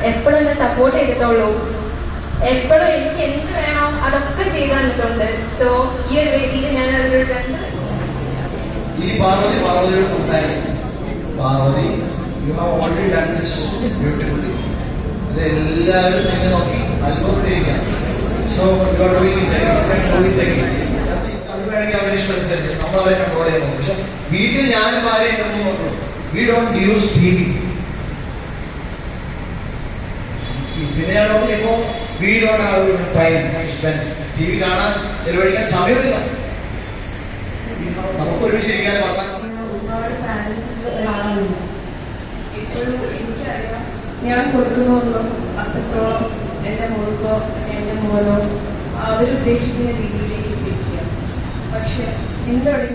എപ്പോഴും എന്നെ സപ്പോർട്ട് ചെയ്തിട്ടുള്ളൂ. എപ്പോഴും എനിക്ക് എന്ത് വേണോ അതൊക്കെ ചെയ്തു തന്നിട്ടുണ്ട്. സോ ഈ ഒരു വേദിയിൽ ഞാൻ അവരോട് പാർവതിയോട് സംസാരിക്കും. Parvathi, you have already done this beautifully. ഇത് എല്ലാവരും എന്നെ നോക്കി അത്ഭുതപ്പെട്ടിരിക്കാം. So you are doing it അത് വേണമെങ്കിൽ അവരുടെ ഇഷ്ടമനുസരിച്ച് നമ്മൾ അവരെ കൺട്രോൾ ചെയ്യാൻ നോക്കും. പക്ഷെ വീട്ടിൽ ഞാനും ഭാര്യയും കിടന്നു നോക്കണം. We don't use TV. പിന്നെ ഞാൻ നോക്കി ഇപ്പോ we don't have time spend. TV കാണാൻ ചെലവഴിക്കാൻ സമയമില്ല. നമുക്ക് ഒരുമിച്ച് ഇരിക്കാൻ ഒരുപാട് പാരന്റ്സിന്റെ ഒരാളാണ്. ഇപ്പോഴും എനിക്കറിയാം ഞാൻ കൊടുക്കുന്നൊന്നും അത്രത്തോളം എന്റെ മോൾക്കോ എന്റെ മോനോ അവരുദ്ദേശിക്കുന്ന രീതിയിലേക്ക് എത്തിക്കുക. പക്ഷെ എന്താണ്